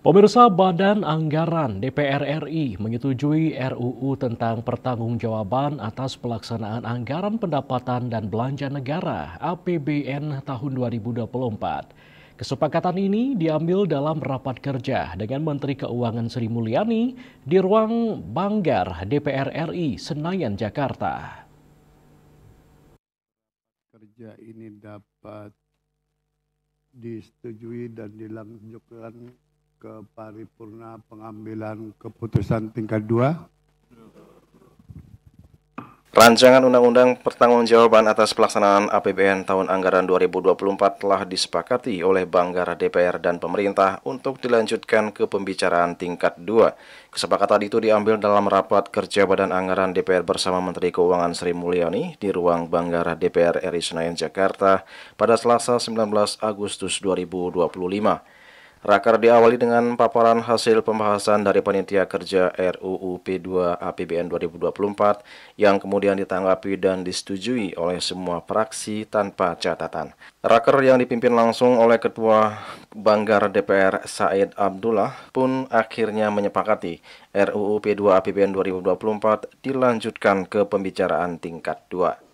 Pemirsa, Badan Anggaran DPR RI menyetujui RUU tentang pertanggungjawaban atas pelaksanaan anggaran pendapatan dan belanja negara (APBN) tahun 2024. Kesepakatan ini diambil dalam rapat kerja dengan Menteri Keuangan Sri Mulyani di ruang Banggar DPR RI, Senayan, Jakarta. Kerja ini dapat disetujui dan dilanjutkan ke paripurna pengambilan keputusan tingkat 2. Rancangan Undang-Undang Pertanggungjawaban atas pelaksanaan APBN tahun anggaran 2024 telah disepakati oleh Banggar DPR dan pemerintah untuk dilanjutkan ke pembicaraan tingkat 2. Kesepakatan itu diambil dalam rapat kerja Badan Anggaran DPR bersama Menteri Keuangan Sri Mulyani di ruang Banggar DPR RI Senayan, Jakarta pada Selasa 19 Agustus 2025. Raker diawali dengan paparan hasil pembahasan dari Panitia Kerja RUU P2 APBN 2024 yang kemudian ditanggapi dan disetujui oleh semua fraksi tanpa catatan. Raker yang dipimpin langsung oleh Ketua Banggar DPR Said Abdullah pun akhirnya menyepakati RUU P2 APBN 2024 dilanjutkan ke pembicaraan tingkat 2.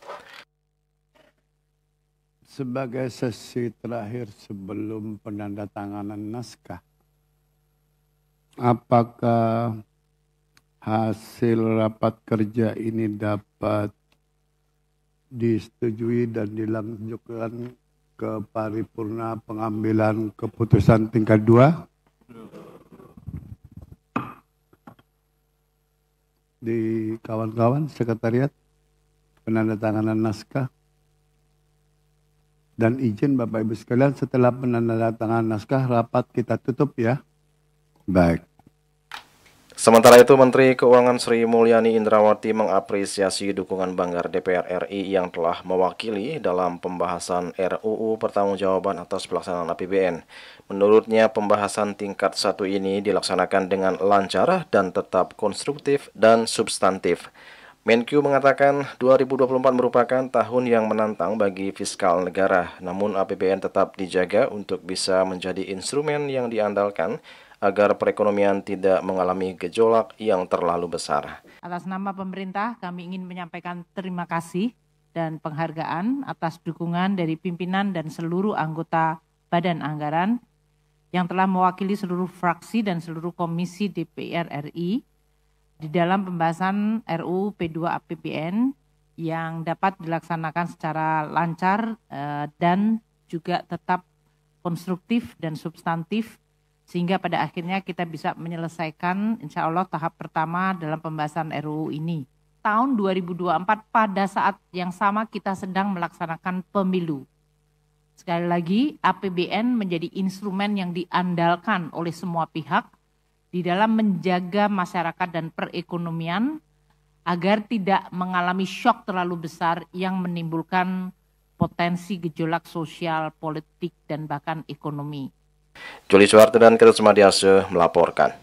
Sebagai sesi terakhir sebelum penandatanganan naskah, apakah hasil rapat kerja ini dapat disetujui dan dilanjutkan ke paripurna pengambilan keputusan tingkat 2? Di kawan-kawan sekretariat penandatanganan naskah. Dan izin Bapak Ibu sekalian, setelah penandatanganan naskah rapat kita tutup ya. Baik. Sementara itu, Menteri Keuangan Sri Mulyani Indrawati mengapresiasi dukungan Banggar DPR RI yang telah mewakili dalam pembahasan RUU Pertanggungjawaban atas pelaksanaan APBN. Menurutnya, pembahasan tingkat 1 ini dilaksanakan dengan lancar dan tetap konstruktif dan substantif. Menkyu mengatakan 2024 merupakan tahun yang menantang bagi fiskal negara, namun APBN tetap dijaga untuk bisa menjadi instrumen yang diandalkan agar perekonomian tidak mengalami gejolak yang terlalu besar. Atas nama pemerintah, kami ingin menyampaikan terima kasih dan penghargaan atas dukungan dari pimpinan dan seluruh anggota Badan Anggaran yang telah mewakili seluruh fraksi dan seluruh komisi DPR RI di dalam pembahasan RUU P2 APBN yang dapat dilaksanakan secara lancar dan juga tetap konstruktif dan substantif sehingga pada akhirnya kita bisa menyelesaikan insya Allah tahap pertama dalam pembahasan RUU ini. Tahun 2024 pada saat yang sama kita sedang melaksanakan pemilu. Sekali lagi APBN menjadi instrumen yang diandalkan oleh semua pihak di dalam menjaga masyarakat dan perekonomian agar tidak mengalami syok terlalu besar yang menimbulkan potensi gejolak sosial, politik, dan bahkan ekonomi. Juli Suharto dan Ketut Sumadiase melaporkan.